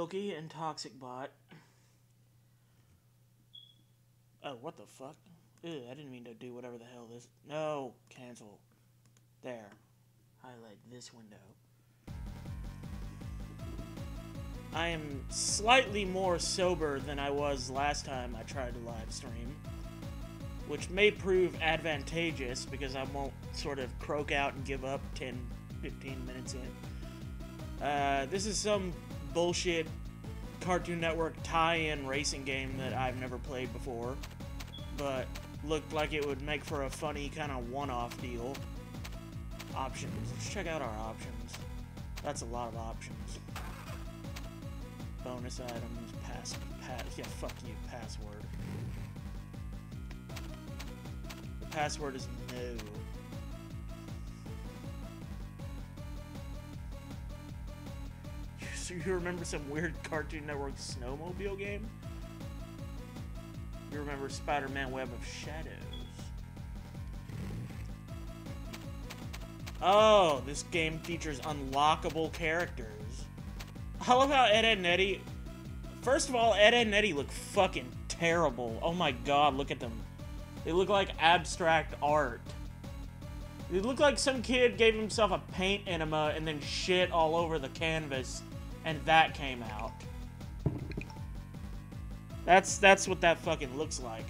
Loki and Toxic Bot. Oh, what the fuck? Ew, I didn't mean to do whatever the hell this... No, cancel. There. Highlight this window. I am slightly more sober than I was last time I tried to live stream, which may prove advantageous because I won't sort of croak out and give up 10, 15 minutes in. This is some bullshit Cartoon Network tie-in racing game that I've never played before, but looked like it would make for a funny kind of one-off deal. Options. Let's check out our options. That's a lot of options. Bonus items, yeah, fuck you, password. The password is no. So you remember some weird Cartoon Network snowmobile game? You remember Spider-Man Web of Shadows? Oh, this game features unlockable characters. I love how Ed, Edd n Eddy... First of all, Ed, Edd n Eddy look fucking terrible. Oh my god, look at them. They look like abstract art. They look like some kid gave himself a paint enema and then shit all over the canvas, and that came out. That's what that fucking looks like.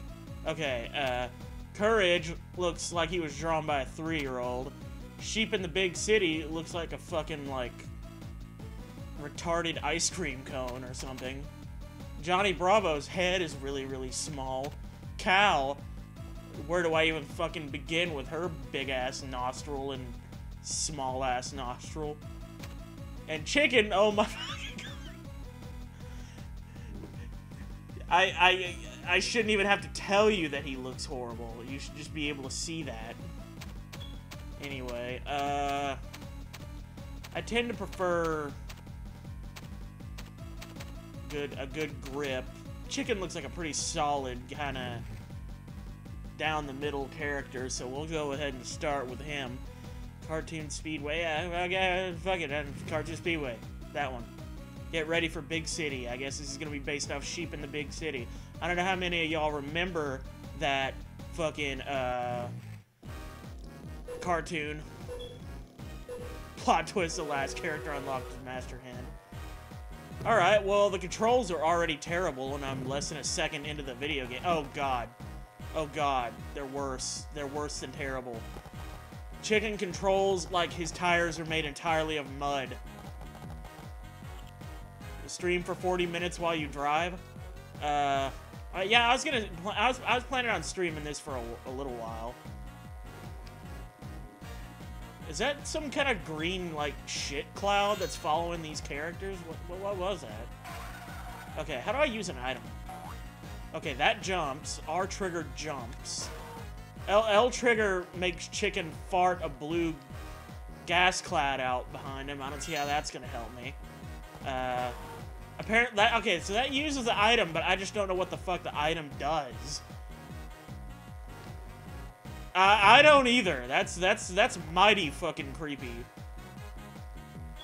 Okay, Courage looks like he was drawn by a 3-year-old. Sheep in the Big City looks like a fucking, like, retarded ice cream cone or something. Johnny Bravo's head is really, really small. Cal, where do I even fucking begin with her big-ass nostril and small-ass nostril? And Chicken, oh my fucking god. I shouldn't even have to tell you that he looks horrible. You should just be able to see that. Anyway, I tend to prefer a good grip. Chicken looks like a pretty solid kind of down the middle character, so we'll go ahead and start with him. Cartoon Speedway, fuck it, Cartoon Speedway, that one. Get ready for Big City. I guess this is gonna be based off Sheep in the Big City. I don't know how many of y'all remember that fucking cartoon. Plot twist: the last character unlocked is Master Hand. Alright, well, the controls are already terrible, and I'm less than a second into the video game. Oh, God. Oh, God. They're worse. They're worse than terrible. Chicken controls like his tires are made entirely of mud. Stream for 40 minutes while you drive? Yeah, I was planning on streaming this for a little while. Is that some kind of green, like, shit cloud that's following these characters? What was that? Okay, how do I use an item? Okay, that jumps. R trigger jumps. L trigger makes Chicken fart a blue gas cloud out behind him. I don't see how that's gonna help me. Apparently, okay, so that uses the item, but I just don't know what the fuck the item does. I don't either. That's mighty fucking creepy.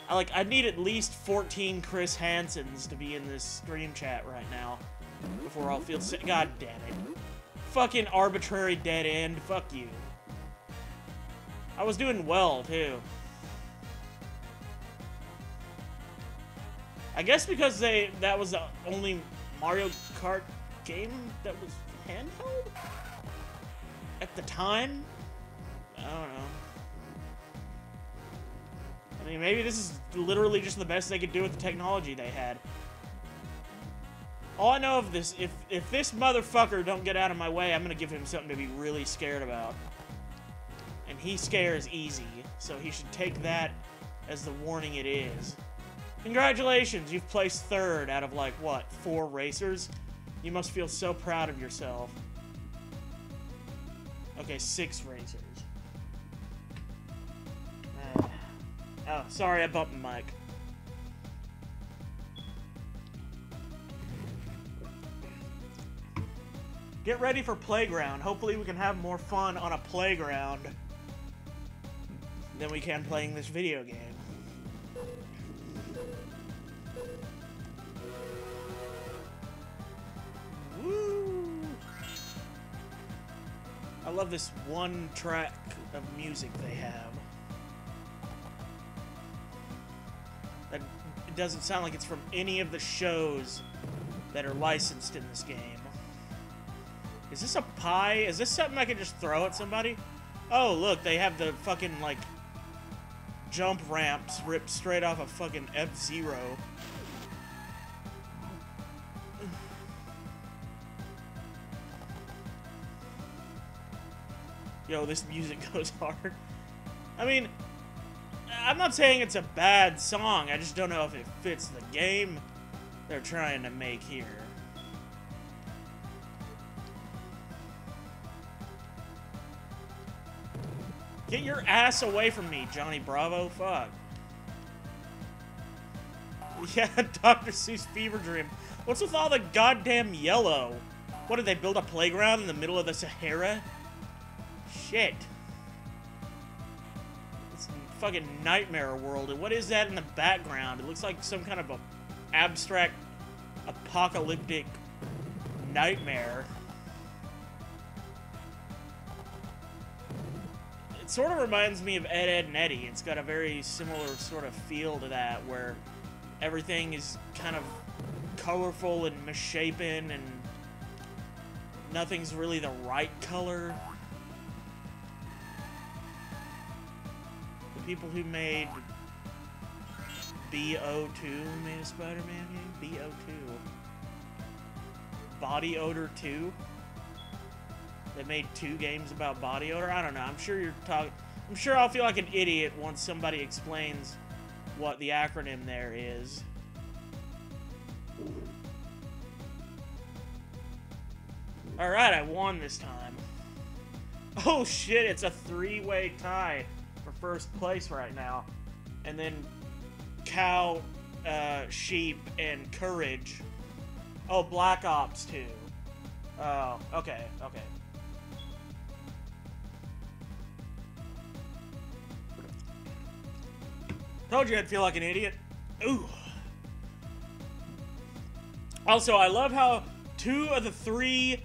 I need at least 14 Chris Hansons to be in this stream chat right now before I'll feel sick. God damn it. Fucking arbitrary dead end. Fuck you. I was doing well, too. I guess because that was the only Mario Kart game that was handheld? At the time? I don't know. I mean, maybe this is literally just the best they could do with the technology they had. All I know of this, if this motherfucker don't get out of my way, I'm gonna give him something to be really scared about. And he scares easy, so he should take that as the warning it is. Congratulations, you've placed 3rd out of, like, what, 4 racers? You must feel so proud of yourself. Okay, 6 racers. Oh, sorry, I bumped the mic. Get ready for Playground. Hopefully we can have more fun on a playground than we can playing this video game. Woo! I love this one track of music they have. That it doesn't sound like it's from any of the shows that are licensed in this game. Is this a pie? Is this something I can just throw at somebody? Oh, look, they have the fucking, like, jump ramps ripped straight off of fucking F-Zero. Yo, this music goes hard. I mean, I'm not saying it's a bad song, I just don't know if it fits the game they're trying to make here. Get your ass away from me, Johnny Bravo. Fuck. Yeah, Dr. Seuss Fever Dream. What's with all the goddamn yellow? What, did they build a playground in the middle of the Sahara? Shit. It's a fucking nightmare world. And what is that in the background? It looks like some kind of a abstract, apocalyptic nightmare. It sort of reminds me of Ed, Edd, and Eddy. It's got a very similar sort of feel to that, where everything is kind of colorful and misshapen, and nothing's really the right color. The people who made BO2 made a Spider-Man game? BO2. Body Odor 2? They made 2 games about body odor? I don't know. I'm sure you're talking... I'm sure I'll feel like an idiot once somebody explains what the acronym there is. Alright, I won this time. Oh shit, it's a 3-way tie for first place right now. And then Cow, Sheep, and Courage. Oh, Black Ops 2. Oh, okay, okay. Told you I'd feel like an idiot. Ooh. Also, I love how 3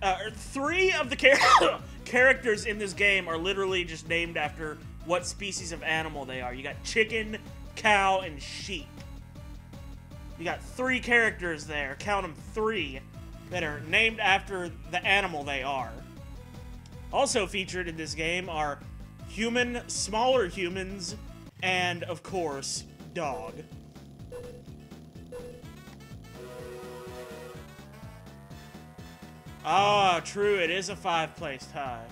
of the characters in this game are literally just named after what species of animal they are. You got chicken, cow, and sheep. You got 3 characters there, count them 3, that are named after the animal they are. Also featured in this game are human, smaller humans, and, of course, dog. Ah, true, it is a 5-place tie.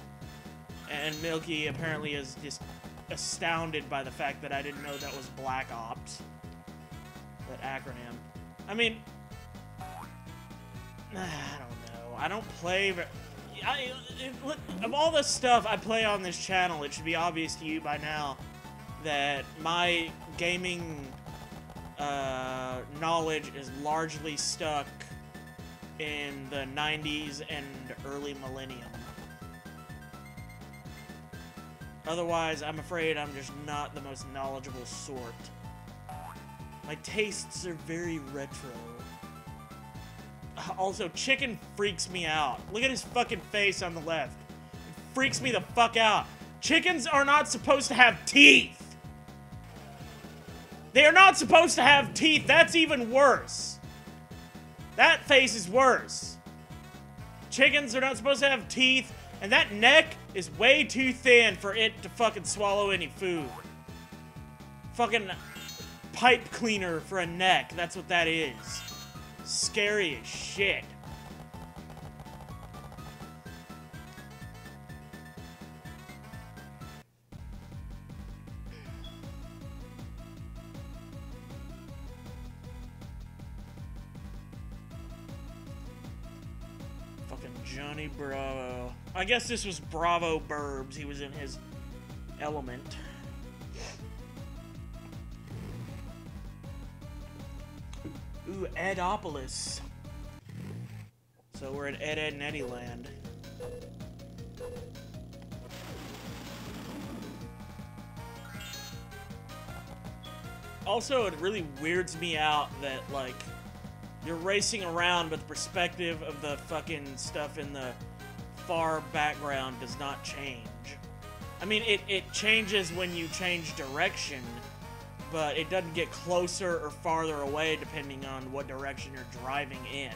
And Milky apparently is just astounded by the fact that I didn't know that was Black Ops. That acronym. I mean, I don't know. I don't play... of all the stuff I play on this channel, it should be obvious to you by now that my gaming knowledge is largely stuck in the 90s and early millennium. Otherwise, I'm afraid I'm just not the most knowledgeable sort. My tastes are very retro. Also, chicken freaks me out. Look at his fucking face on the left. It freaks me the fuck out. Chickens are not supposed to have teeth! They are not supposed to have teeth. That's even worse. That face is worse. Chickens are not supposed to have teeth, and that neck is way too thin for it to fucking swallow any food. Fucking pipe cleaner for a neck. That's what that is. Scary as shit. Johnny Bravo. I guess this was Bravo Burbs. He was in his element. Ooh, Edopolis. So we're at Ed, Edd, and Eddy land. Also, it really weirds me out that, like, You're racing around, but the perspective of the fucking stuff in the far background does not change. I mean, it changes when you change direction, but it doesn't get closer or farther away depending on what direction you're driving in.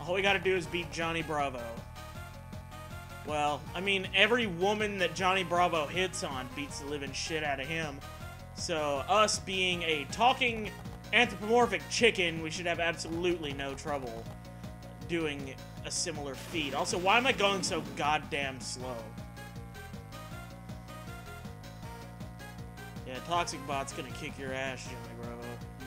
All we gotta do is beat Johnny Bravo. Well, I mean, every woman that Johnny Bravo hits on beats the living shit out of him. So, us being a talking anthropomorphic chicken, we should have absolutely no trouble doing a similar feat. Also, why am I going so goddamn slow? Yeah, Toxic Bot's gonna kick your ass, Johnny Bravo.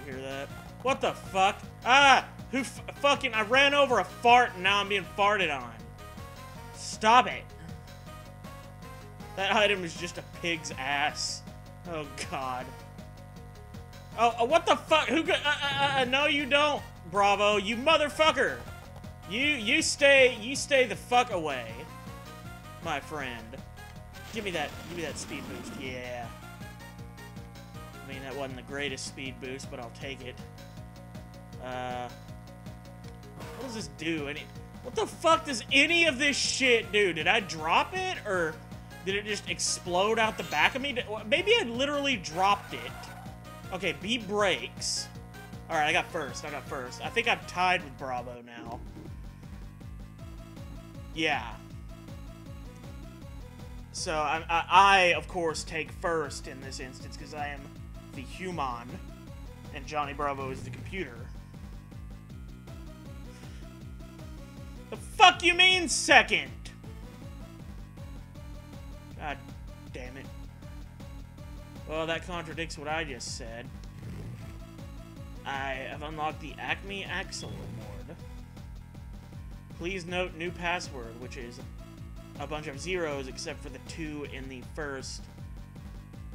You hear that? What the fuck? Ah! I ran over a fart and now I'm being farted on. Stop it. That item is just a pig's ass. Oh, God. Oh, what the fuck? No, you don't, Bravo. You motherfucker. You stay the fuck away, my friend. Give me that speed boost. Yeah. I mean, that wasn't the greatest speed boost, but I'll take it. What does this do? What the fuck does any of this shit do? Did I drop it, or did it just explode out the back of me? Maybe I literally dropped it. Okay, B brakes. Alright, I got first. I think I'm tied with Bravo now. Yeah. So, I, of course, take first in this instance, because I am the human, and Johnny Bravo is the computer. The fuck you mean second? God damn it. Well, that contradicts what I just said. I have unlocked the Acme Axle Award. Please note new password, which is a bunch of zeros except for the 2 in the first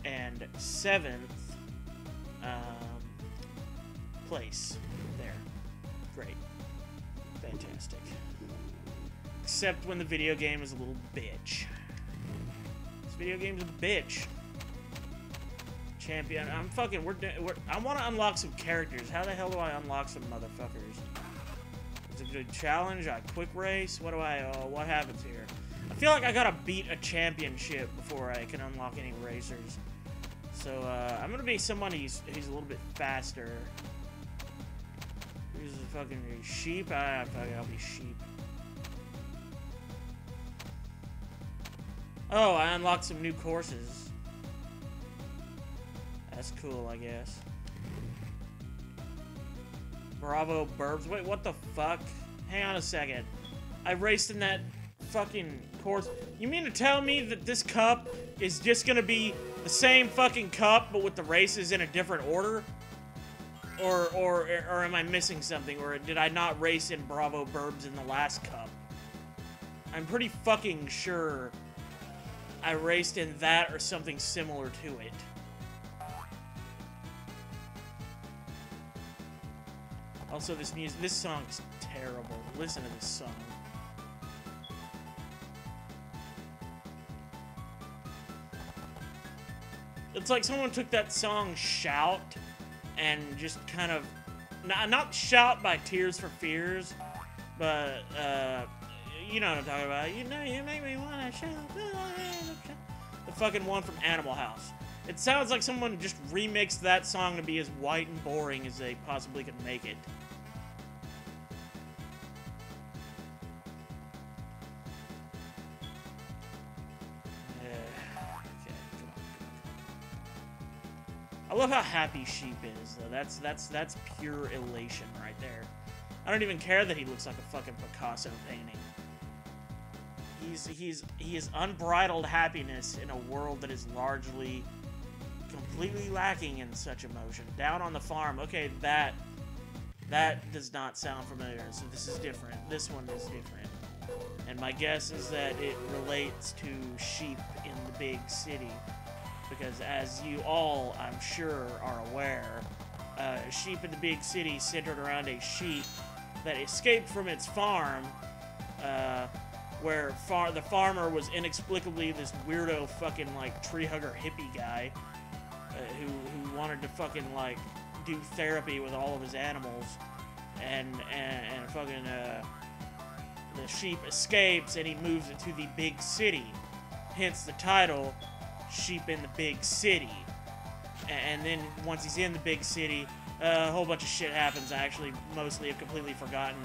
and 7th place. There. Great. Fantastic. Except when the video game is a little bitch. This video game's a bitch. Champion. I'm fucking. I want to unlock some characters. How the hell do I unlock some motherfuckers? Is it a good challenge? I quick race? What do I? What happens here? I feel like I gotta beat a championship before I can unlock any racers. So I'm gonna be someone who's a little bit faster. Who's the fucking sheep? I'll be sheep. Oh, I unlocked some new courses. That's cool, I guess. Bravo Burbs. Wait, what the fuck? Hang on a second. I raced in that fucking course. You mean to tell me that this cup is just gonna be the same fucking cup, but with the races in a different order? Or am I missing something? Or did I not race in Bravo Burbs in the last cup? I'm pretty fucking sure I raced in that or something similar to it. Also, this song's terrible. Listen to this song. It's like someone took that song Shout and just kind of, not Shout by Tears for Fears, but, you know what I'm talking about. You know, you make me wanna shout. The fucking one from Animal House. It sounds like someone just remixed that song to be as white and boring as they possibly could make it. I love how happy Sheep is, though. That's pure elation right there. I don't even care that he looks like a fucking Picasso painting. He is unbridled happiness in a world that is largely completely lacking in such emotion. Down on the farm. Okay, that does not sound familiar, so this is different. This one is different. And my guess is that it relates to sheep in the big city. Because as you all, I'm sure, are aware, sheep in the big city centered around a sheep that escaped from its farm, where the farmer was inexplicably this weirdo fucking, like, tree hugger hippie guy, who wanted to fucking, like, do therapy with all of his animals, and fucking the sheep escapes and he moves into the big city. Hence the title, Sheep in the Big City. And then once he's in the big city, a whole bunch of shit happens. I actually mostly have completely forgotten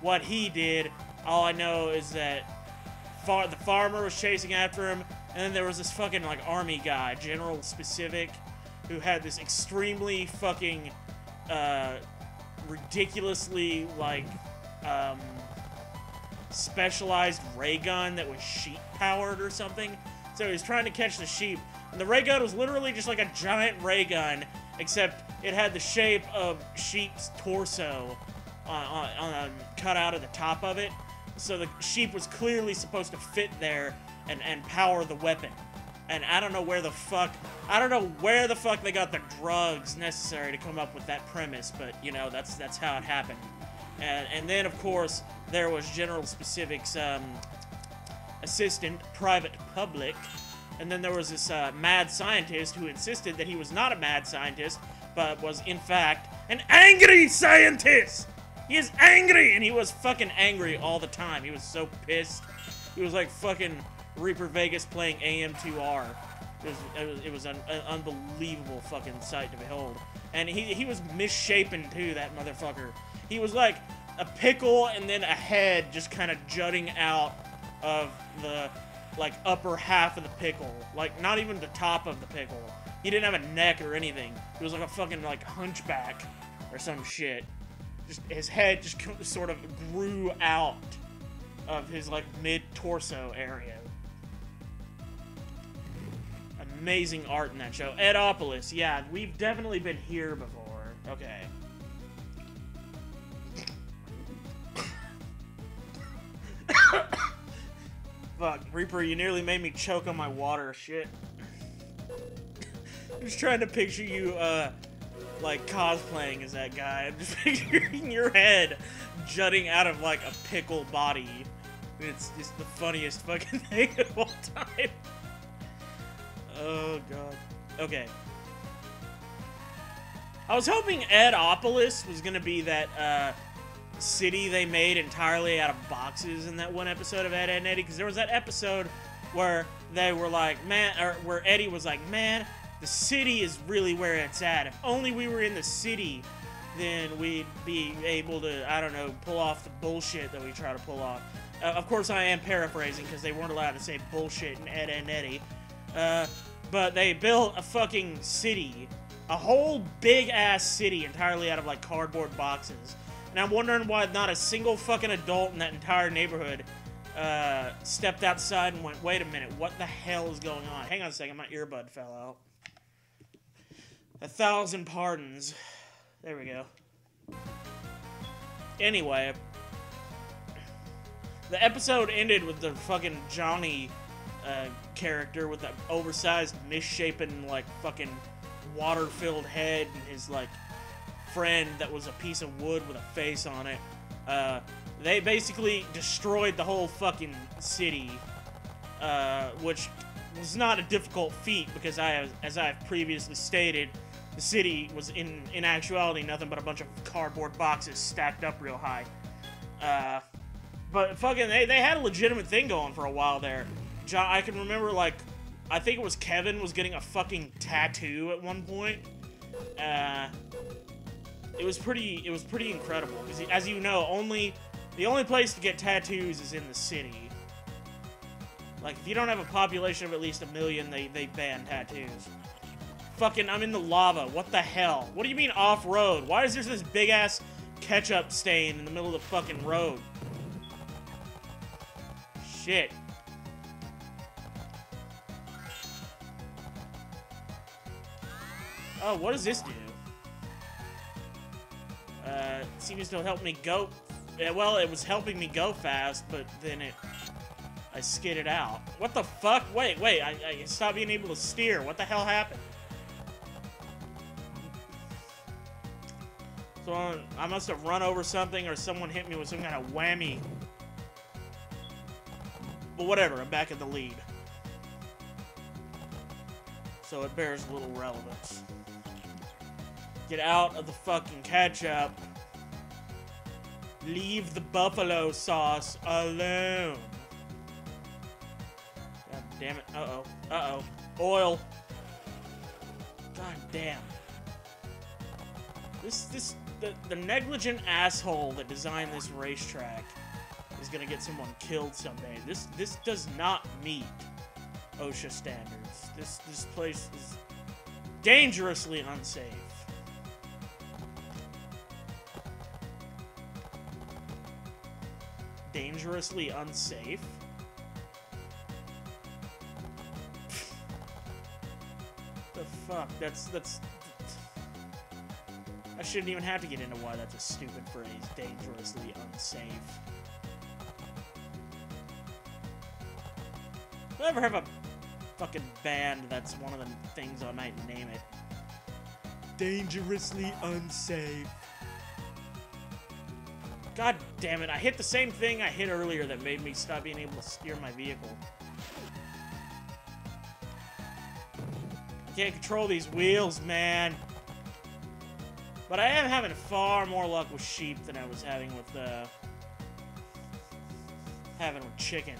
what he did. All I know is that the farmer was chasing after him, and then there was this fucking, like, army guy, General Specific, who had this extremely fucking, ridiculously, like, specialized ray gun that was sheep-powered or something. So he was trying to catch the sheep, and the ray gun was literally just like a giant ray gun, except it had the shape of sheep's torso cut out of the top of it. So the sheep was clearly supposed to fit there and power the weapon. And I don't know where the fuck they got the drugs necessary to come up with that premise, but you know, that's how it happened. And then of course there was General Specific's assistant, Private Public, and then there was this mad scientist who insisted that he was not a mad scientist, but was in fact an angry scientist! He is angry! And he was fucking angry all the time. He was so pissed. He was like fucking Reaper Vegas playing AM2R. It was an unbelievable fucking sight to behold. And he was misshapen too, that motherfucker. He was like a pickle and then a head just kind of jutting out of the, like, upper half of the pickle. Like, not even the top of the pickle. He didn't have a neck or anything. He was like a fucking, like, hunchback or some shit. Just, his head just sort of grew out of his, like, mid-torso area. Amazing art in that show. Edopolis, yeah, we've definitely been here before. Okay. Fuck, Reaper, you nearly made me choke on my water. Shit. I'm just trying to picture you, like, cosplaying as that guy. I'm just picturing your head jutting out of, like, a pickle body. It's just the funniest fucking thing of all time. Oh, God. Okay. I was hoping Edopolis was gonna be that, city they made entirely out of boxes in that one episode of Ed, Edd n Eddy, because there was that episode where they were like, man, or where Eddie was like, man, the city is really where it's at. If only we were in the city, then we'd be able to, I don't know, pull off the bullshit that we try to pull off. Of course, I am paraphrasing, because they weren't allowed to say bullshit in Ed, Edd n Eddy. But they built a fucking city, a whole big-ass city entirely out of, like, cardboard boxes. And I'm wondering why not a single fucking adult in that entire neighborhood stepped outside and went, wait a minute, what the hell is going on? Hang on a second, my earbud fell out. 1,000 pardons. There we go. Anyway, the episode ended with the fucking Johnny character with that oversized, misshapen, like, fucking water-filled head and his, like, friend that was a piece of wood with a face on it. They basically destroyed the whole fucking city, which was not a difficult feat because as I have previously stated, the city was in actuality nothing but a bunch of cardboard boxes stacked up real high. But fucking they had a legitimate thing going for a while there. I can remember, like, I think it was Kevin was getting a fucking tattoo at one point. It was pretty incredible because, as you know, the only place to get tattoos is in the city. Like, if you don't have a population of at least 1 million, they ban tattoos. Fucking, I'm in the lava. What the hell? What do you mean off-road? Why is there this big-ass ketchup stain in the middle of the fucking road? Shit. Oh, what does this do? Seems to help me go. Well, it was helping me go fast, but then I skidded out. What the fuck? Wait, I stopped being able to steer. What the hell happened? So I must have run over something, or someone hit me with some kind of whammy. But whatever, I'm back in the lead. So it bears little relevance. Get out of the fucking ketchup. Leave the buffalo sauce alone. God damn it. Uh-oh. Uh-oh. Oil. God damn. The negligent asshole that designed this racetrack is gonna get someone killed someday. This does not meet OSHA standards. This place is dangerously unsafe. Dangerously unsafe? The fuck? That's I shouldn't even have to get into why that's a stupid phrase. Dangerously unsafe. If I ever have a fucking band, that's one of the things I might name it. Dangerously unsafe. God damn it, I hit the same thing I hit earlier that made me stop being able to steer my vehicle. I can't control these wheels, man. But I am having far more luck with sheep than I was having with chicken.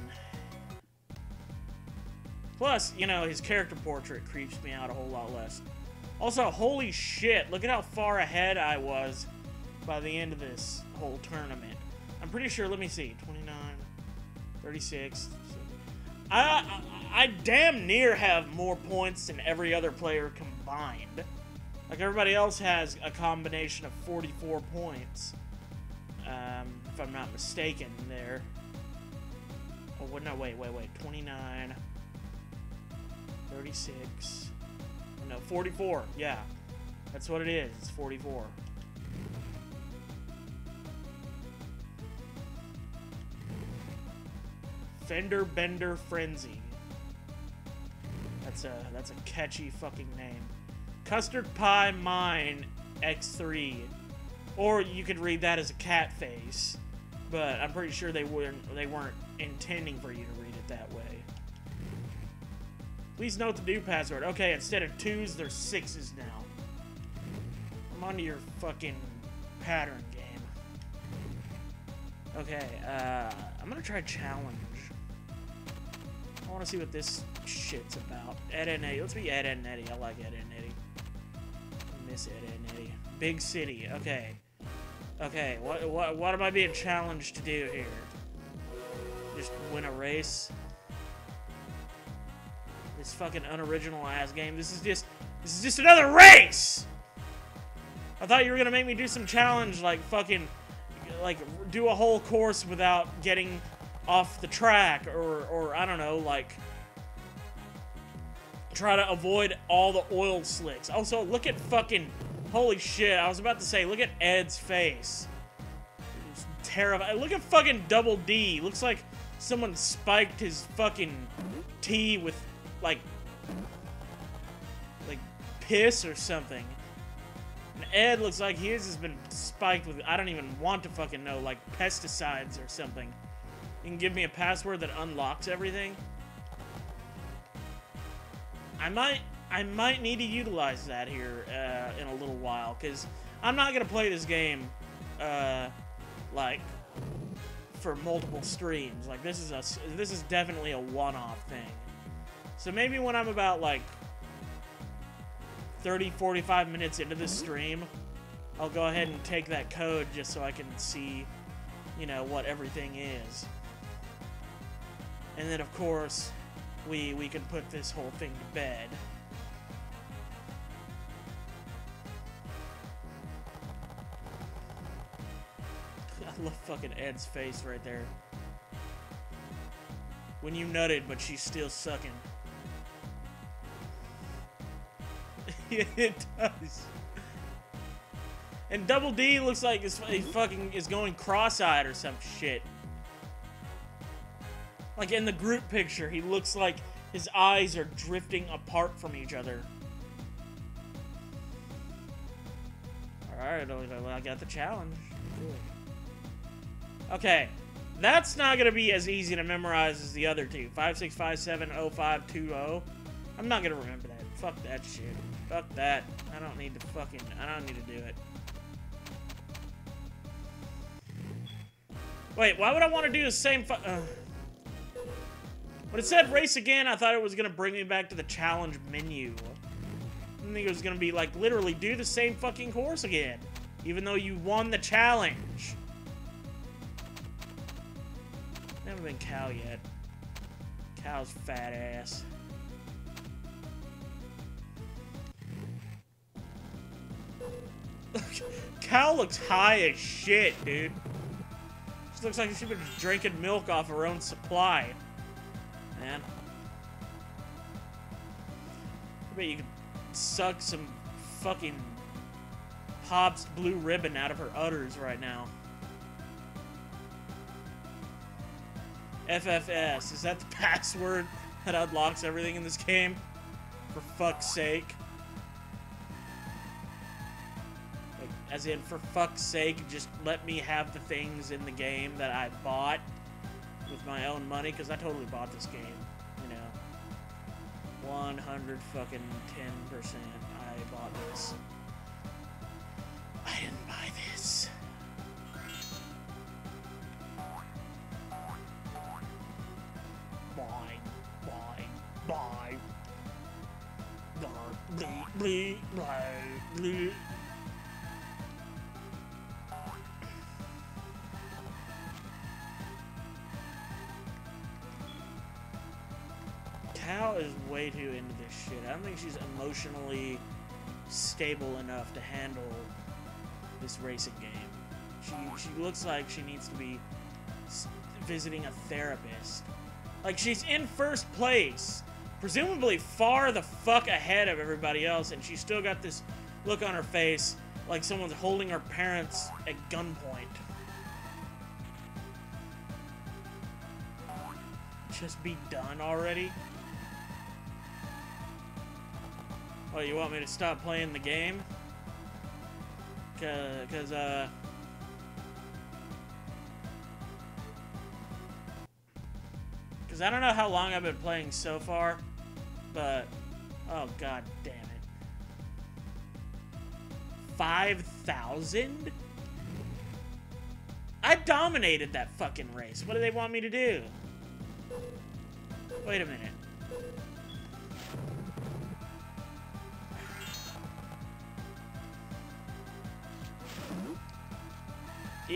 Plus, you know, his character portrait creeps me out a whole lot less. Also, holy shit, look at how far ahead I was by the end of this whole tournament. I'm pretty sure, let me see, 29, 36. I damn near have more points than every other player combined. Like, everybody else has a combination of 44 points. If I'm not mistaken there. Oh, no, wait. 29, 36. No, 44. Yeah. That's what it is. It's 44. Fender Bender Frenzy. That's a catchy fucking name. Custard Pie Mine X3. Or you could read that as a cat face. But I'm pretty sure they weren't intending for you to read it that way. Please note the new password. Okay, instead of 2s, there's 6s now. I'm onto your fucking pattern game. Okay, I'm gonna try challenge. I wanna see what this shit's about. Ed and Eddie. Let's be Ed and Eddie. I like Ed and Eddie. I miss Ed and Eddie. Big city. Okay. Okay, what am I being challenged to do here? Just win a race? This fucking unoriginal ass game. This is just another race! I thought you were gonna make me do some challenge, like fucking, like do a whole course without getting off the track, or I don't know, like try to avoid all the oil slicks. Also, look at fucking, holy shit, I was about to say, look at Ed's face. It's terrifying. Look at fucking Double D. Looks like someone spiked his fucking T with like piss or something. And Ed looks like his has been spiked with, I don't even want to fucking know, like pesticides or something. You can give me a password that unlocks everything. I might need to utilize that here in a little while, because I'm not gonna play this game like for multiple streams. Like this is definitely a one-off thing. So maybe when I'm about like 30-45 minutes into the stream, I'll go ahead and take that code just so I can see, you know, what everything is. And then of course we can put this whole thing to bed. I love fucking Ed's face right there. When you nutted, but she's still sucking. It does. And Double D looks like he fucking is going cross-eyed or some shit. Like in the group picture, he looks like his eyes are drifting apart from each other. Alright, I got the challenge. Cool. Okay, that's not gonna be as easy to memorize as the other two. 56570520. I'm not gonna remember that Fuck that shit. Fuck that. I don't need to do it. Wait, why would I want to do the same when it said race again, I thought it was gonna bring me back to the challenge menu. I didn't think it was gonna be like, literally do the same fucking course again. Even though you won the challenge. Never been Cal yet. Cal's fat ass. Cal looks high as shit, dude. She looks like she's been drinking milk off her own supply. Man. I bet you could suck some fucking Hobbs blue ribbon out of her udders right now. FFS, is that the password that unlocks everything in this game? For fuck's sake. Like, as in, for fuck's sake, just let me have the things in the game that I bought with my own money, because I totally bought this game, you know. 100 fucking 10% I bought this. I didn't buy this. Buy. Cal is way too into this shit. I don't think she's emotionally stable enough to handle this racing game. She looks like she needs to be visiting a therapist. Like, she's in first place, presumably far the fuck ahead of everybody else, and she's still got this look on her face like someone's holding her parents at gunpoint. Just be done already? Oh, you want me to stop playing the game? Because I don't know how long I've been playing so far, but, oh god damn it. 5,000? I dominated that fucking race. What do they want me to do? Wait a minute.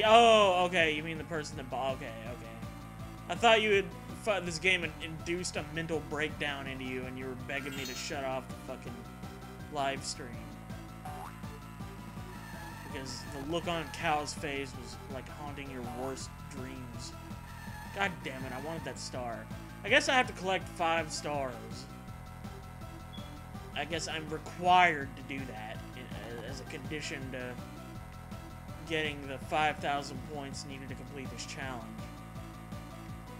Oh, okay, you mean the person that bought. Okay. I thought you had this game had induced a mental breakdown into you and you were begging me to shut off the fucking live stream. Because the look on Cal's face was like haunting your worst dreams. God damn it, I wanted that star. I guess I have to collect 5 stars. I guess I'm required to do that as a condition to getting the 5,000 points needed to complete this challenge.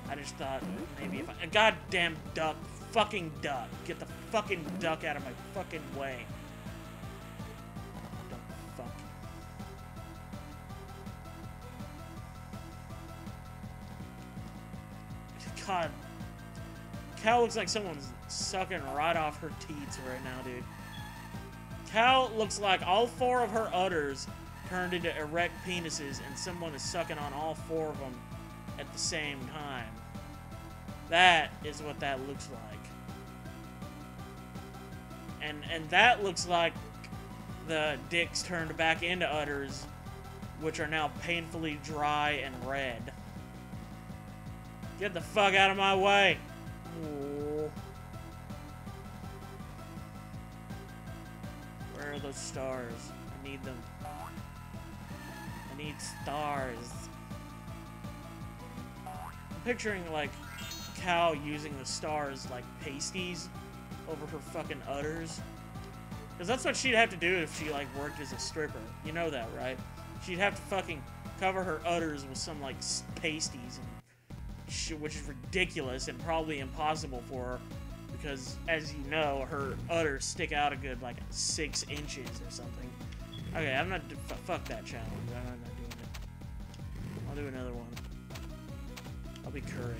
I just thought maybe if I... Goddamn duck. Fucking duck. Get the fucking duck out of my fucking way. Dumb fuck. God. Cal looks like someone's sucking right off her teats right now, dude. Cal looks like all 4 of her udders turned into erect penises and someone is sucking on all 4 of them at the same time. That is what that looks like. And that looks like the dicks turned back into udders, which are now painfully dry and red. Get the fuck out of my way. Ooh. Where are those stars? I need them. I need stars. I'm picturing, like, Cal using the stars like pasties over her fucking udders. Because that's what she'd have to do if she, like, worked as a stripper. You know that, right? She'd have to fucking cover her udders with some, like, pasties, and which is ridiculous and probably impossible for her. Because, as you know, her udders stick out a good, like, 6 inches or something. Okay, I'm not... Fuck that challenge. I'm not doing it. I'll do another one. I'll be Courage.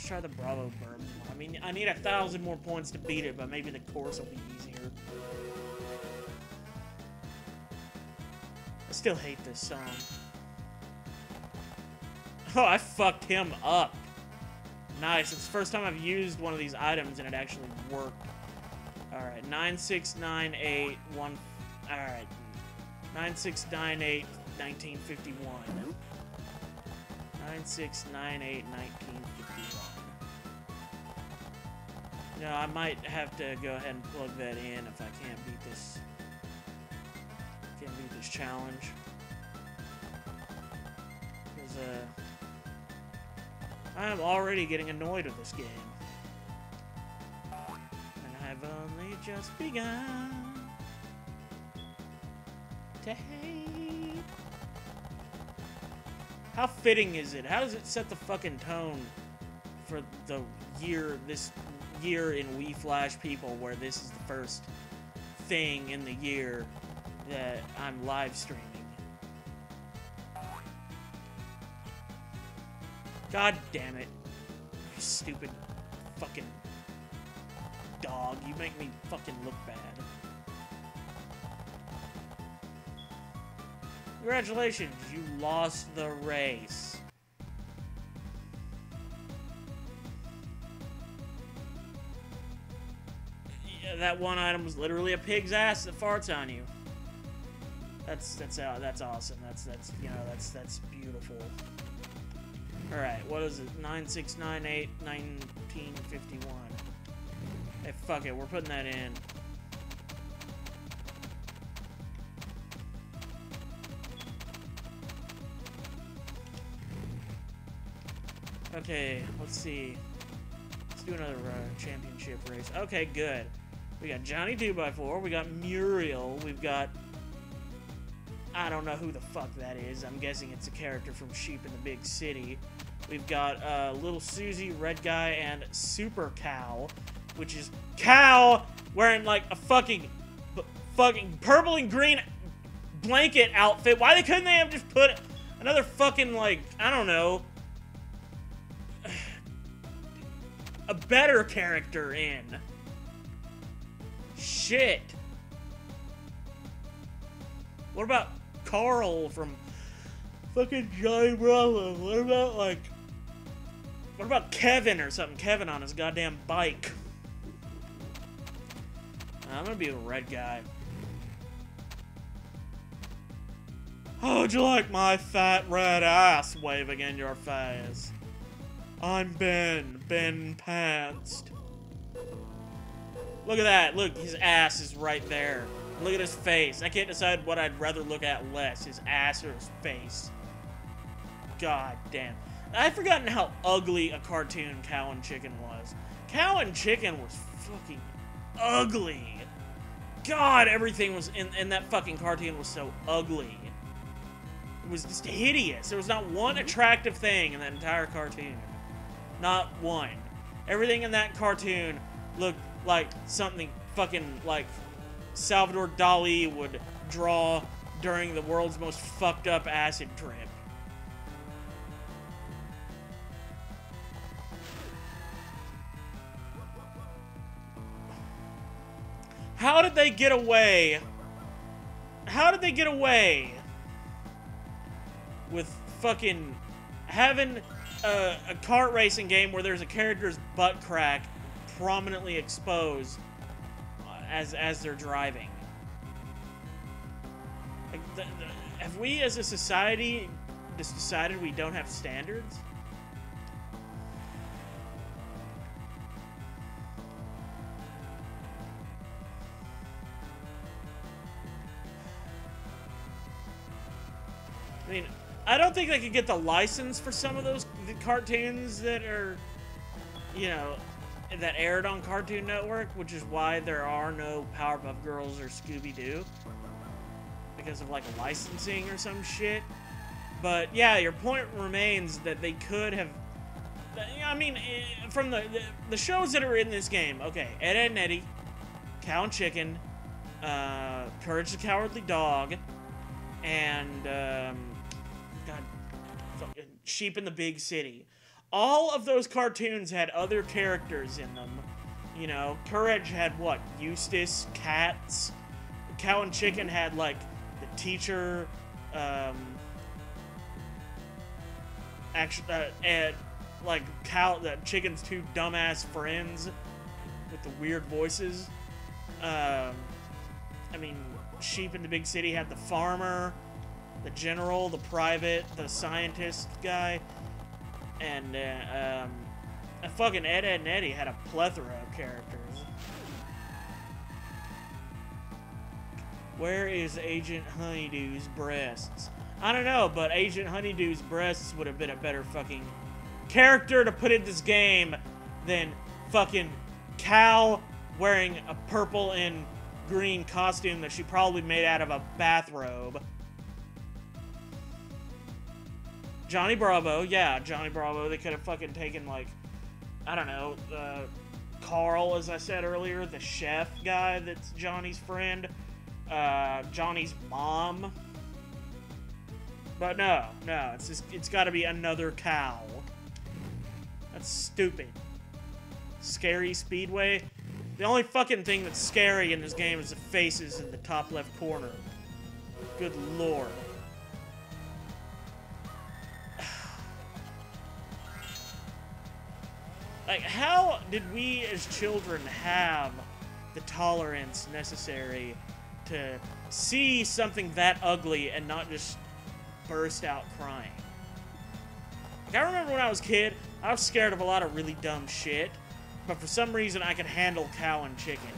Let's try the Bravo Burbs one. I mean, I need 1,000 more points to beat it, but maybe the course will be easier. I still hate this song. Oh, I fucked him up. Nice. It's the first time I've used one of these items and it actually worked. Alright, 9698 1. Alright. 9698 1951. 9698 1951. No, I might have to go ahead and plug that in if I can't beat this. Can't beat this challenge. Because, I'm already getting annoyed with this game. And I've only just begun to hate. How fitting is it? How does it set the fucking tone for the year, this year in We Flash people, where this is the first thing in the year that I'm live streaming? God damn it. You stupid fucking dog. You make me fucking look bad. Congratulations, you lost the race. Yeah, that one item was literally a pig's ass that farts on you. That's awesome. That's beautiful. Alright, what is it? 9698 1951. Hey, fuck it, we're putting that in. Okay, let's see. Let's do another championship race. Okay, good. We got Johnny 2x4, we got Muriel, we've got... I don't know who the fuck that is. I'm guessing it's a character from Sheep in the Big City. We've got Little Susie, Red Guy, and Super Cow, which is Cow wearing like a fucking purple and green blanket outfit. Why couldn't they have just put another fucking, like, I don't know, a better character in? Shit. What about Carl from fucking Johnny Bravo? What about Kevin or something? Kevin on his goddamn bike. I'm gonna be the Red Guy. How would you like my fat red ass waving in your face? I'm Ben Pantsed. Look at that. Look, his ass is right there. Look at his face. I can't decide what I'd rather look at less, his ass or his face. God damn. I'd forgotten how ugly a cartoon Cow and Chicken was. Cow and Chicken was fucking ugly. God, everything was in that fucking cartoon was so ugly. It was just hideous. There was not one attractive thing in that entire cartoon. Not one. Everything in that cartoon looked like something fucking like Salvador Dali would draw during the world's most fucked up acid trip. How did they get away? How did they get away with fucking having a kart racing game where there's a character's butt crack prominently exposed as they're driving? Like, have we as a society just decided we don't have standards? I mean, I don't think they could get the license for some of those cartoons that are, you know, that aired on Cartoon Network, which is why there are no Powerpuff Girls or Scooby-Doo. Because of, like, licensing or some shit. But, yeah, your point remains that they could have... I mean, from the shows that are in this game, okay, Ed, Edd n Eddy, Cow and Chicken, Courage the Cowardly Dog, and, God, Sheep in the Big City. all of those cartoons had other characters in them. You know, Courage had what? Eustace, Cats. Cow and Chicken had, like, the teacher, and, like, Chicken's two dumbass friends with the weird voices. I mean, Sheep in the Big City had the farmer, the general, the private, the scientist guy, and, fucking Ed, Edd, and Eddy had a plethora of characters. Where is Agent Honeydew's breasts? I don't know, but Agent Honeydew's breasts would have been a better fucking character to put in this game than fucking Cal wearing a purple and green costume that she probably made out of a bathrobe. Johnny Bravo, yeah, Johnny Bravo. They could have fucking taken, like, I don't know, Carl, as I said earlier, the chef guy that's Johnny's friend, Johnny's mom. But no, it's gotta be another cow. That's stupid. Scary Speedway? The only fucking thing that's scary in this game is the faces in the top left corner. Good lord. Like, how did we as children have the tolerance necessary to see something that ugly and not just burst out crying? Like, I remember when I was a kid, I was scared of a lot of really dumb shit, but for some reason I could handle Cow and Chicken.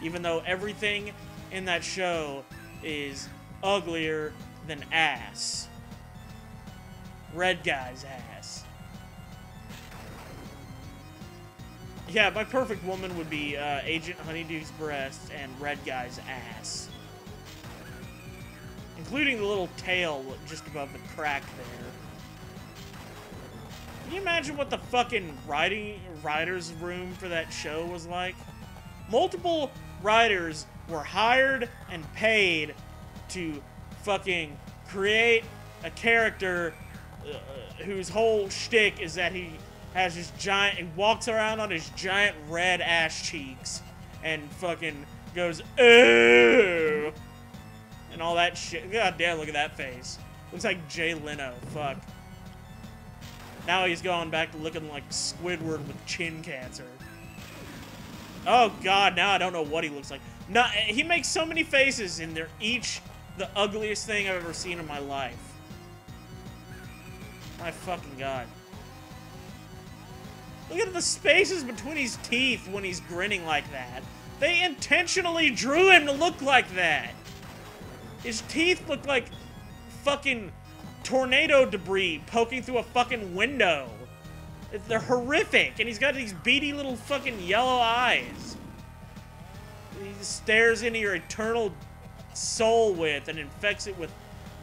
Even though everything in that show is uglier than ass. Red guy's ass. Yeah, my perfect woman would be Agent Honeydew's breasts and Red guy's ass. Including the little tail just above the crack there. Can you imagine what the fucking writer's room for that show was like? Multiple writers were hired and paid to fucking create a character whose whole shtick is that he has this giant, and walks around on his giant red ass cheeks and fucking goes, "Ooh," and all that shit. God damn, look at that face. Looks like Jay Leno. Fuck. Now he's going back to looking like Squidward with chin cancer. Oh god, now I don't know what he looks like. No, he makes so many faces, and they're each the ugliest thing I've ever seen in my life. My fucking god. Look at the spaces between his teeth when he's grinning like that. They intentionally drew him to look like that. His teeth look like fucking tornado debris poking through a fucking window. They're horrific, and he's got these beady little fucking yellow eyes. He stares into your eternal soul with and infects it with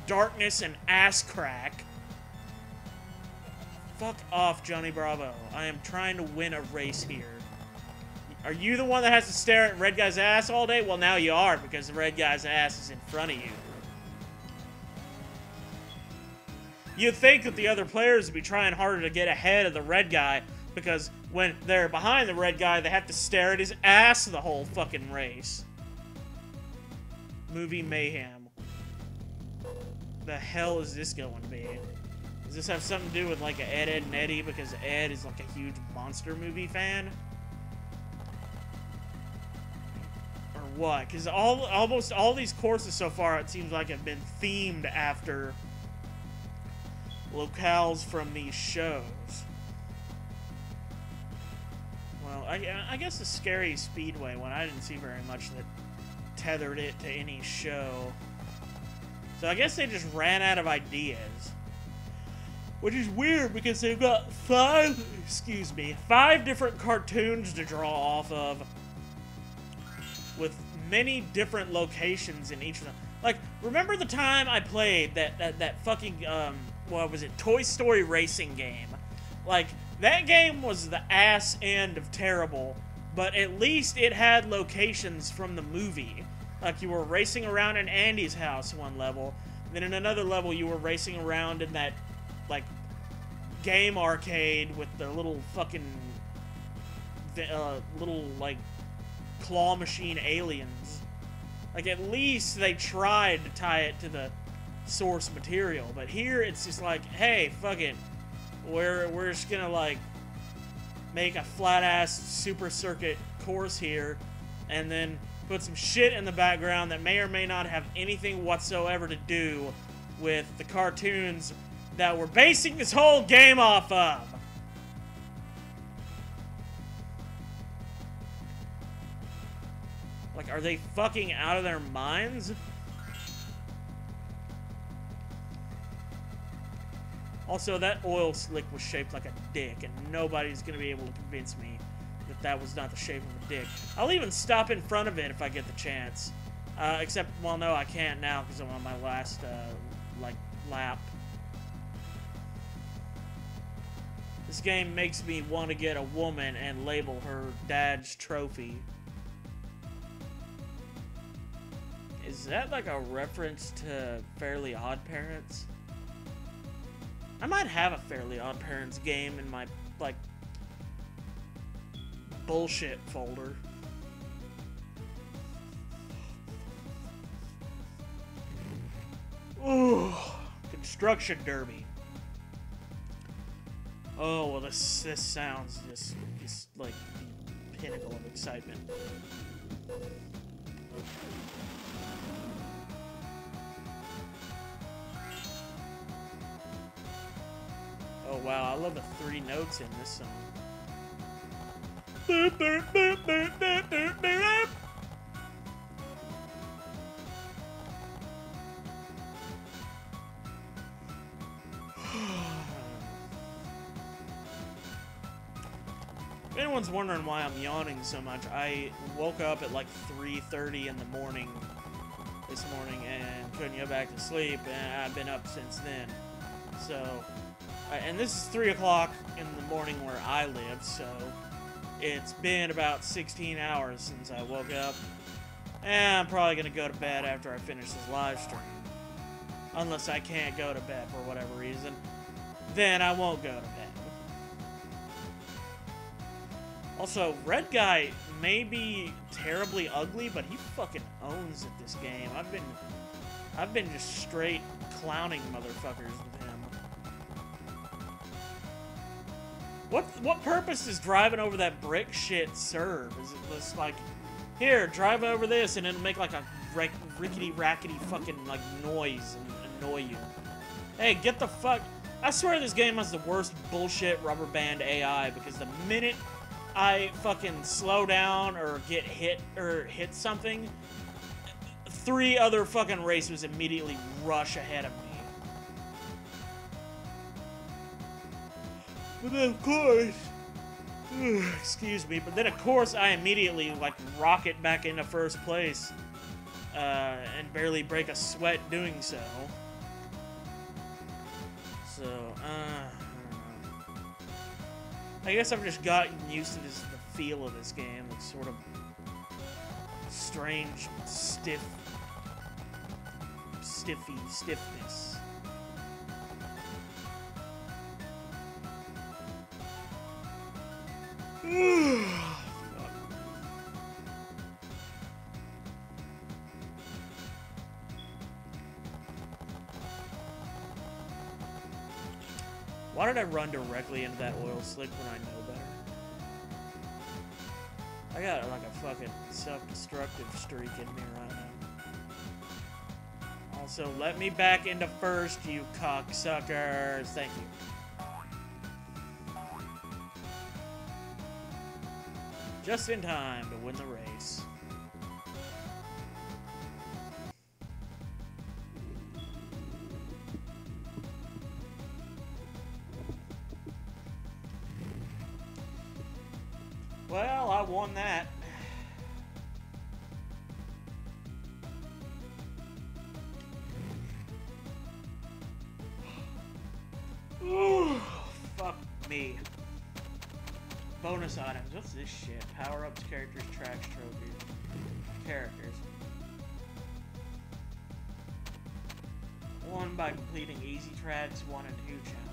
darkness and ass crack. Fuck off, Johnny Bravo. I am trying to win a race here. Are you the one that has to stare at Red Guy's ass all day? Well, now you are, because the Red Guy's ass is in front of you. You'd think that the other players would be trying harder to get ahead of the Red Guy, because when they're behind the Red Guy, they have to stare at his ass the whole fucking race. Movie mayhem. The hell is this going to be? Does this have something to do with, like, Ed, Edd, and Eddy, because Ed is, like, a huge monster movie fan? Or what? Because almost all these courses so far, it seems like, have been themed after locales from these shows. Well, I guess the Scary Speedway one, I didn't see very much that tethered it to any show. So I guess they just ran out of ideas. Which is weird, because they've got five different cartoons to draw off of, with many different locations in each of them. Like, remember the time I played that fucking, what was it, Toy Story racing game? Like, that game was the ass end of terrible, but at least it had locations from the movie. Like, you were racing around in Andy's house one level, then in another level you were racing around in that, like, game arcade with the little fucking little like claw machine aliens. Like, at least they tried to tie it to the source material, but here it's just like, hey, fuck it, we're just gonna like make a flat ass super circuit course here and then put some shit in the background that may or may not have anything whatsoever to do with the cartoons that we're basing this whole game off of. Like, are they fucking out of their minds? Also, that oil slick was shaped like a dick, and nobody's gonna be able to convince me that that was not the shape of a dick. I'll even stop in front of it if I get the chance. Except, well, no, I can't now because I'm on my last, like, lap. This game makes me want to get a woman and label her dad's trophy. Is that like a reference to Fairly Odd Parents? I might have a Fairly Odd Parents game in my, like, bullshit folder. Ooh, Construction Derby. Oh, well, this sounds just like the pinnacle of excitement. Oh wow, I love the 3 notes in this song. Boop, boop, boop, boop, boop, boop, boop. If anyone's wondering why I'm yawning so much, I woke up at like 3:30 in the morning this morning and couldn't go back to sleep, and I've been up since then. So, and this is 3 o'clock in the morning where I live, so it's been about 16 hours since I woke up. And I'm probably going to go to bed after I finish this live stream. Unless I can't go to bed for whatever reason. Then I won't go to bed. Also, Red Guy may be terribly ugly, but he fucking owns it this game. I've been just straight clowning motherfuckers with him. What purpose does driving over that brick shit serve? Is it just like, here, drive over this and it'll make like a rickety-rackety fucking like noise and annoy you? Hey, get the fuck... I swear this game has the worst bullshit rubber band AI, because the minute I fucking slow down or get hit or hit something, 3 other fucking racers immediately rush ahead of me. But then of course, excuse me, but then of course I immediately like rocket back into first place and barely break a sweat doing so. So, I don't know. I guess I've just gotten used to the feel of this game. It's sort of strange, stiffness. Why did I run directly into that oil slick when I know better? I got like a fucking self-destructive streak in me right now. Also, let me back into first, you cocksuckers. Thank you. Just in time to win the race. Well, I won that. Ooh, fuck me. Bonus items. What's this shit? Power-ups, characters, tracks, trophies. Characters. Won by completing easy tracks 1 and 2 challenge.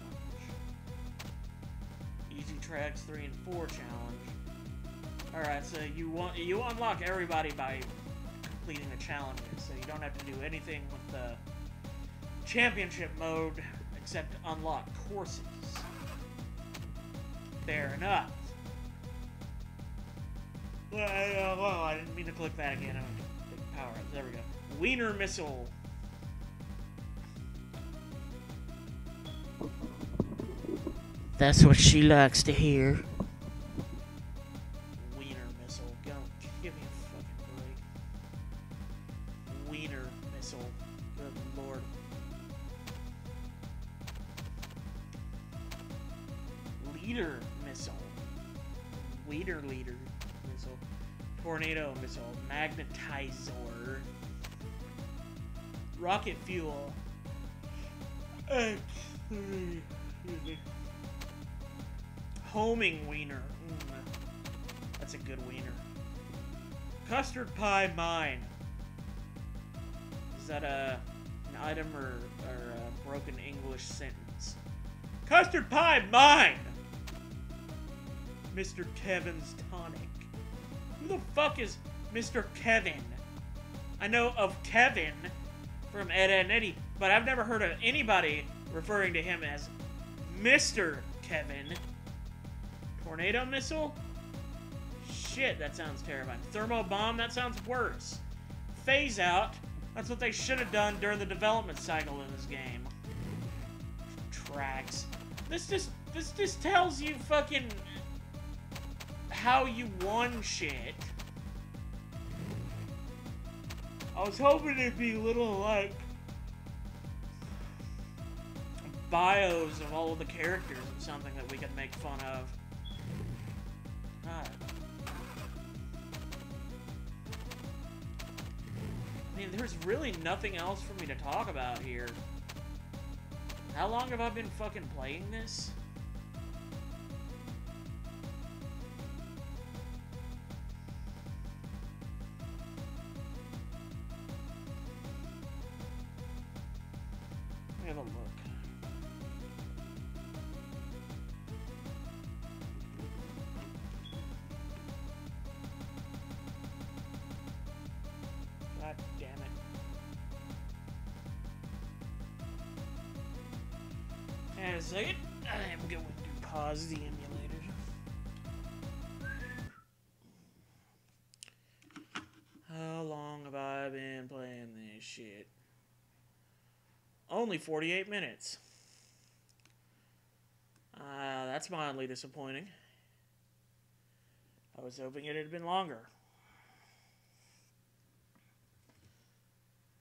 Easy tracks 3 and 4 challenge. Alright, so you unlock everybody by completing the challenges, so you don't have to do anything with the championship mode except unlock courses. Fair enough. Well, I didn't mean to click that again. I'm gonna take power up. There we go. Wiener missile. That's what she likes to hear. Wiener missile. Give me a fucking break. Wiener missile. Good lord. Leader missile. Leader missile. Tornado missile. Magnetizer. Rocket fuel. Homing wiener. That's a good wiener. Custard pie mine. Is that an item or a broken English sentence? Custard pie mine! Mr. Kevin's tonic. Who the fuck is Mr. Kevin? I know of Kevin from Ed, Edd n Eddy, but I've never heard of anybody referring to him as Mr. Kevin. Tornado missile? Shit, that sounds terrifying. Thermo bomb? That sounds worse. Phase out? That's what they should have done during the development cycle of this game. Tracks. This just tells you fucking how you won shit. I was hoping it'd be little, like, bios of all of the characters or something that we could make fun of. God. I mean, there's really nothing else for me to talk about here. How long have I been fucking playing this? Let me have a look. God damn it. And a second, I am going to pause the emulator. How long have I been playing this shit? Only 48 minutes. That's mildly disappointing. I was hoping it had been longer.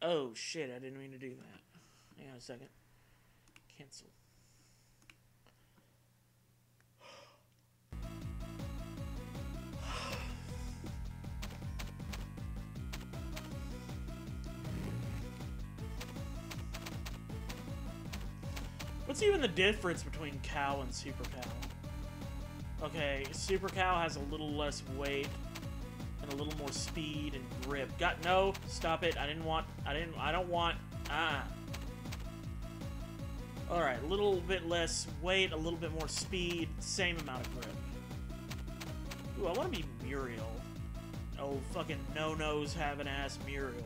Oh shit, I didn't mean to do that. Hang on a second. Cancel. What's even the difference between cow and super cow? Okay, super cow has a little less weight and a little more speed and grip. No, stop it. I don't want, Alright, a little bit less weight, a little bit more speed, same amount of grip. Ooh, I want to be Muriel. Oh, fucking no-nose having ass Muriel.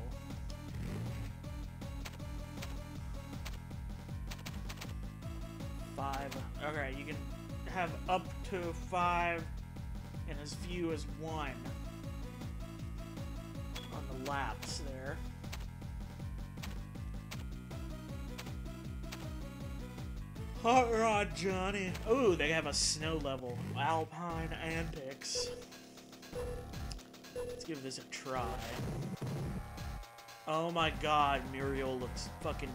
Okay, you can have up to 5 and as few as 1 on the laps there. Hot Rod Johnny. Ooh, they have a snow level. Alpine Antics. Let's give this a try. Oh my god, Muriel looks fucking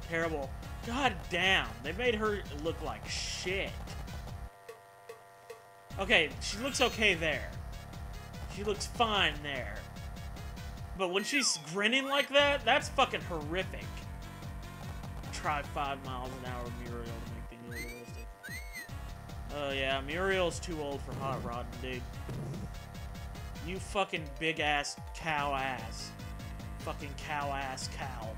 terrible. God damn, they made her look like shit. Okay, she looks okay there. She looks fine there. But when she's grinning like that, that's fucking horrific. Try 5 miles an hour Muriel to make things realistic. Oh yeah, Muriel's too old for hot rodding, dude. You fucking big ass cow ass. Fucking cow ass cow.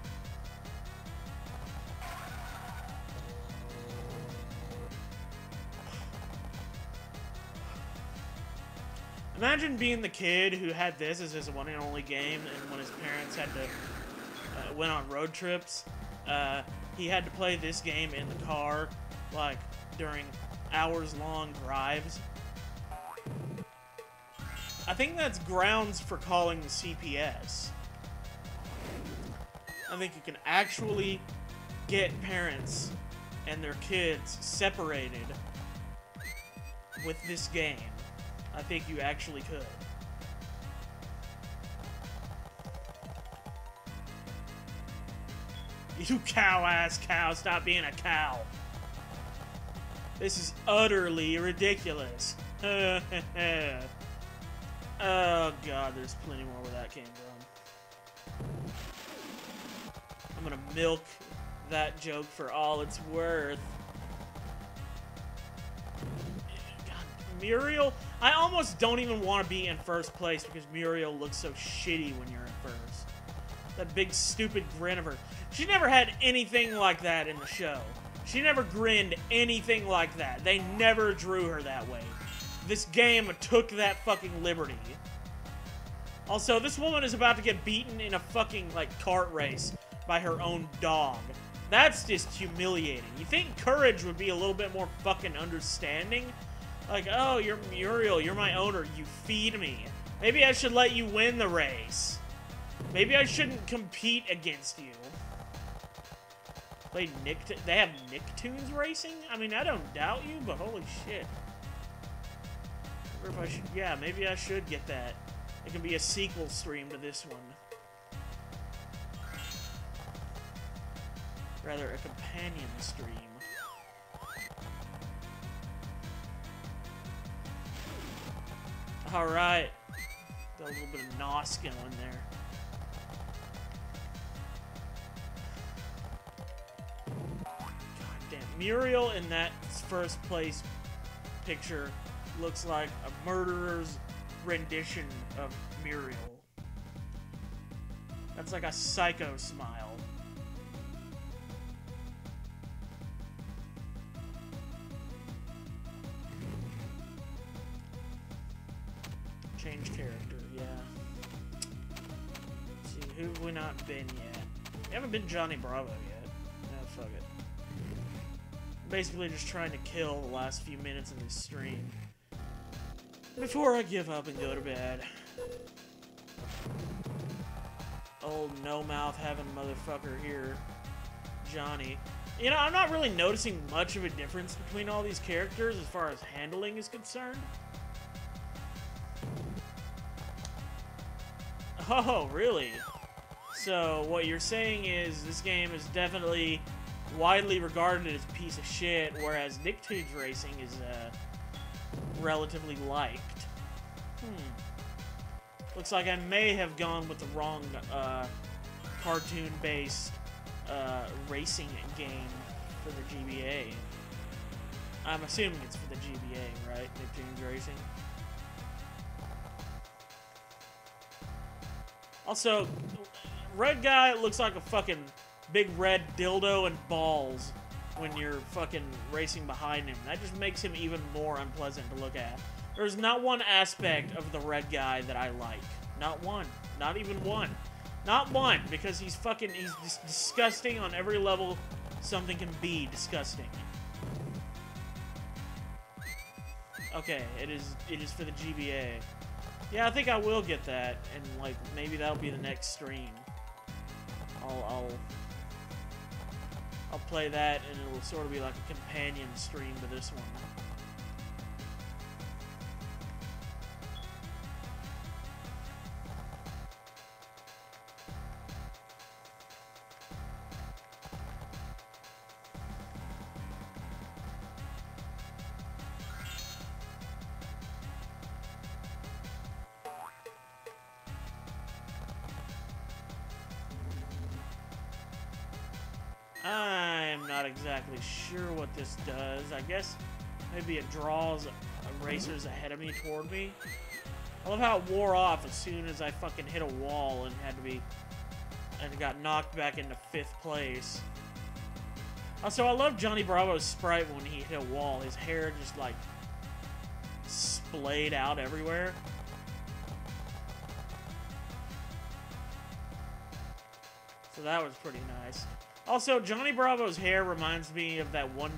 Imagine being the kid who had this as his one and only game, and when his parents had to went on road trips, he had to play this game in the car, like during hours-long drives. I think that's grounds for calling the CPS. I think you can actually get parents and their kids separated with this game. I think you actually could. You cow-ass cow, stop being a cow. This is utterly ridiculous. Oh god, there's plenty more where that came from. I'm gonna milk that joke for all it's worth. God, Muriel, I almost don't even want to be in first place because Muriel looks so shitty when you're in first. That big stupid grin of her. She never had anything like that in the show. She never grinned anything like that. They never drew her that way. This game took that fucking liberty. Also, this woman is about to get beaten in a fucking, like, kart race by her own dog. That's just humiliating. You think Courage would be a little bit more fucking understanding? Like, oh, you're Muriel, you're my owner, you feed me. Maybe I should let you win the race. Maybe I shouldn't compete against you. They have Nicktoons racing? I mean, I don't doubt you, but holy shit. I wonder if I should, yeah, maybe I should get that. It can be a sequel stream to this one. Rather, a companion stream. Alright. Got a little bit of NOS going there. Muriel in that first place picture looks like a murderer's rendition of Muriel. That's like a psycho smile. Change character, yeah. Let's see, who have we not been yet? We haven't been Johnny Bravo yet. No, fuck it. Basically just trying to kill the last few minutes of this stream before I give up and go to bed. Old no-mouth having motherfucker here, Johnny. You know, I'm not really noticing much of a difference between all these characters as far as handling is concerned. Oh, really? So, what you're saying is this game is definitely widely regarded as a piece of shit, whereas Nicktoons Racing is relatively liked. Looks like I may have gone with the wrong cartoon-based racing game for the GBA. I'm assuming it's for the GBA, right? Nicktoons Racing. Also, red guy looks like a fucking big red dildo and balls when you're fucking racing behind him. That just makes him even more unpleasant to look at. There's not one aspect of the red guy that I like. Not one. Not even one. Not one, because he's just disgusting on every level something can be disgusting. Okay, it is for the GBA. Yeah, I think I will get that, and like maybe that'll be the next stream. I'll play that, and it'll sort of be like a companion stream to this one. I'm not exactly sure what this does. I guess maybe it draws racers ahead of me toward me. I love how it wore off as soon as I fucking hit a wall and got knocked back into 5th place. Also, I love Johnny Bravo's sprite when he hit a wall. His hair just like splayed out everywhere. So that was pretty nice. Also, Johnny Bravo's hair reminds me of that one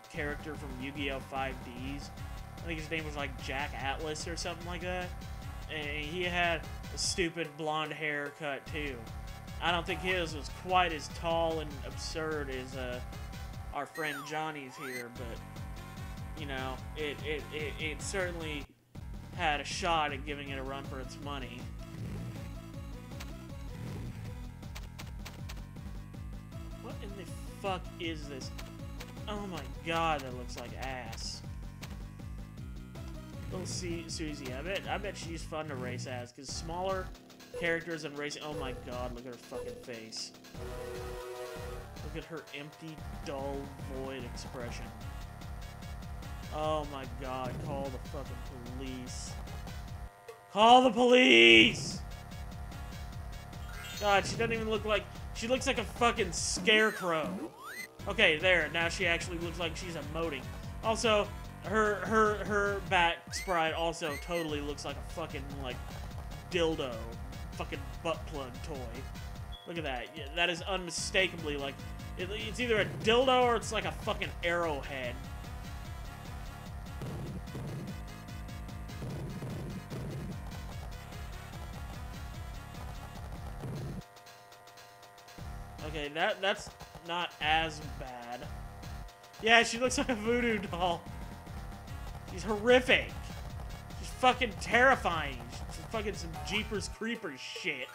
character from Yu-Gi-Oh! 5Ds. I think his name was like Jack Atlas or something like that. And he had a stupid blonde haircut too. I don't think his was quite as tall and absurd as our friend Johnny's here, but you know, it certainly had a shot at giving it a run for its money. What in the fuck is this? Oh my god, that looks like ass. Little Susie, I bet she's fun to race as, because smaller characters and racing. Oh my god, look at her fucking face. Look at her empty, dull, void expression. Oh my god, call the fucking police. Call the police! God, she doesn't even look like... She looks like a fucking scarecrow. Okay, there. Now she actually looks like she's emoting. Also, her back sprite also totally looks like a fucking, like, dildo. Fucking butt plug toy. Look at that. Yeah, that is unmistakably, like... It's either a dildo or it's like a fucking arrowhead. Okay, that's not as bad. Yeah, she looks like a voodoo doll. She's horrific. She's fucking terrifying. She's fucking some Jeepers Creepers shit.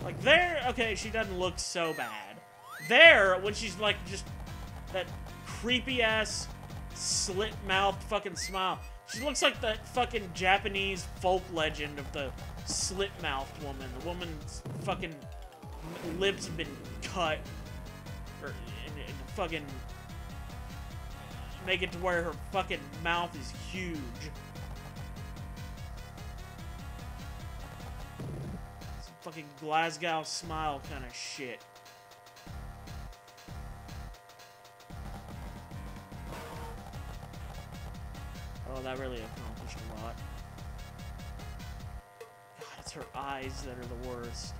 Like there, okay, she doesn't look so bad. There, when she's like just that creepy ass slit-mouthed fucking smile. She looks like that fucking Japanese folk legend of the slit-mouthed woman. The woman's fucking lips have been cut, or and fucking make it to where her fucking mouth is huge. Some fucking Glasgow smile kind of shit. Oh, that really accomplished a lot. God, it's her eyes that are the worst.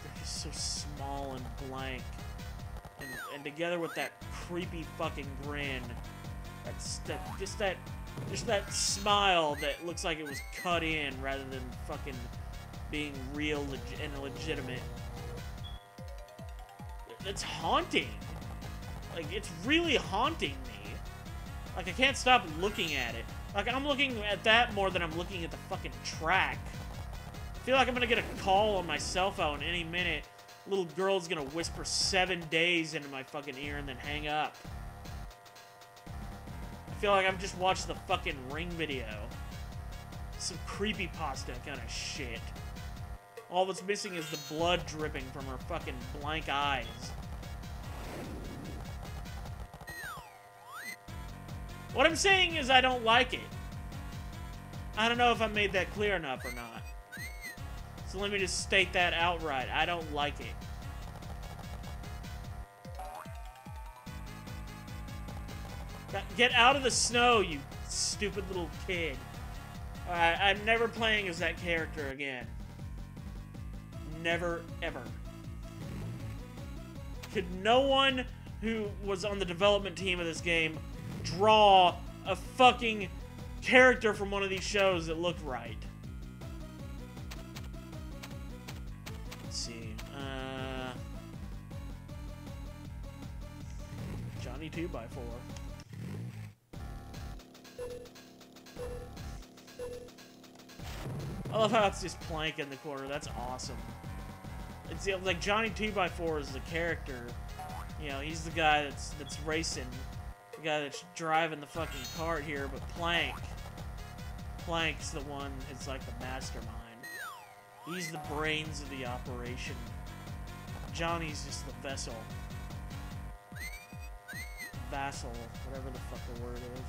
They're just so small and blank. And together with that creepy fucking grin, just that smile that looks like it was cut in rather than fucking being real and legitimate. It's haunting. Like, it's really haunting me. Like, I can't stop looking at it. Like, I'm looking at that more than I'm looking at the fucking track. I feel like I'm gonna get a call on my cell phone any minute. Little girl's gonna whisper 7 days into my fucking ear and then hang up. I feel like I've just watched the fucking Ring video. Some creepypasta kind of shit. All that's missing is the blood dripping from her fucking blank eyes. What I'm saying is I don't like it. I don't know if I made that clear enough or not. So let me just state that outright. I don't like it. Get out of the snow, you stupid little kid. Alright, I'm never playing as that character again. Never, ever. Could no one who was on the development team of this game draw a fucking character from one of these shows that looked right? Let's see. Johnny 2x4. I love how it's just Plank in the corner. That's awesome. It's like Johnny 2x4 is the character. You know, he's the guy that's racing. The guy that's driving the fucking cart here, but Plank's the one that's like the mastermind. He's the brains of the operation. Johnny's just the vessel. Vassal, whatever the fuck the word is.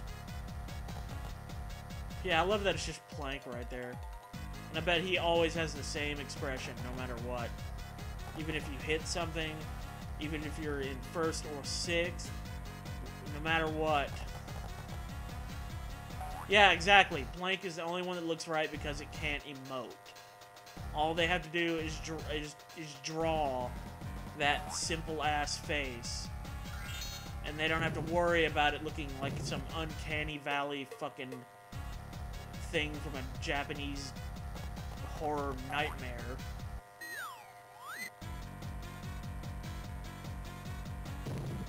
Yeah, I love that it's just Plank right there. And I bet he always has the same expression no matter what. Even if you hit something, even if you're in first or sixth, no matter what. Yeah, exactly. Plank is the only one that looks right because it can't emote. All they have to do is draw that simple-ass face. And they don't have to worry about it looking like some uncanny valley fucking thing from a Japanese horror nightmare.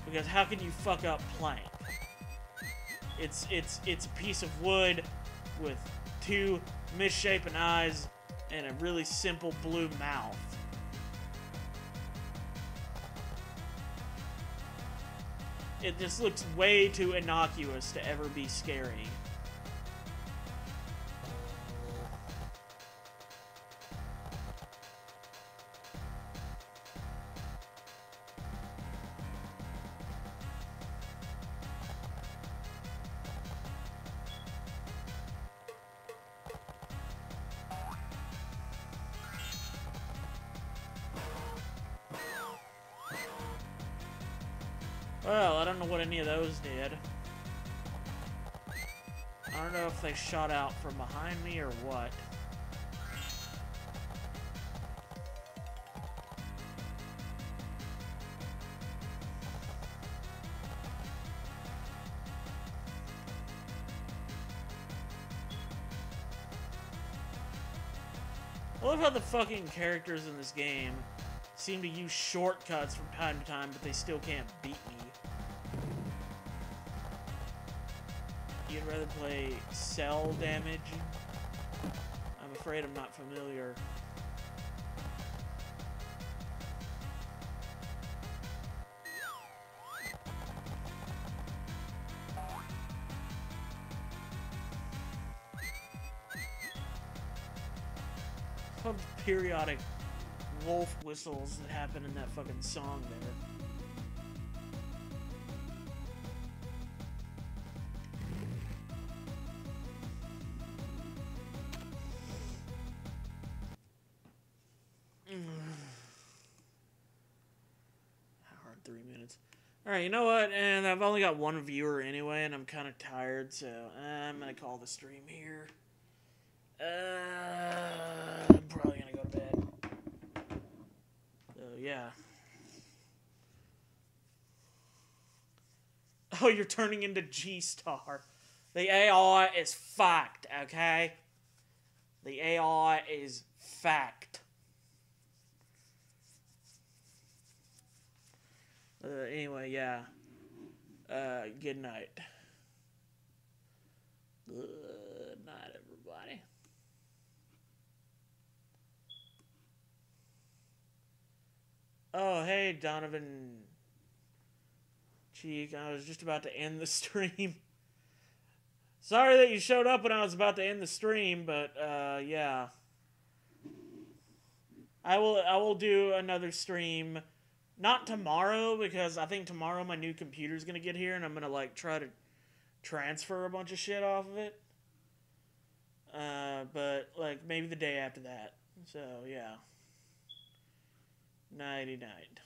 Because how can you fuck up Plank? It's a piece of wood with two misshapen eyes and a really simple blue mouth. It just looks way too innocuous to ever be scary. Well, I don't know what any of those did. I don't know if they shot out from behind me or what. I love how the fucking characters in this game seem to use shortcuts from time to time, but they still can't beat me. You'd rather play cell damage? I'm afraid I'm not familiar. Some periodic wolf whistles that happen in that fucking song there. Hour and 3 minutes. Alright, you know what? And I've only got one viewer anyway, and I'm kind of tired, so I'm gonna call the stream here. I'm probably gonna go to bed. So, yeah. Oh, you're turning into G-Star. The AI is fact, okay? The AI is fact. Anyway, yeah. Good night. Good night, everybody. Oh, hey, Donovan Cheek. I was just about to end the stream. Sorry that you showed up when I was about to end the stream, but, yeah. I will do another stream. Not tomorrow, because I think tomorrow my new computer's gonna get here, and I'm gonna, like, try to transfer a bunch of shit off of it. But, like, maybe the day after that. So, yeah. Nighty-night.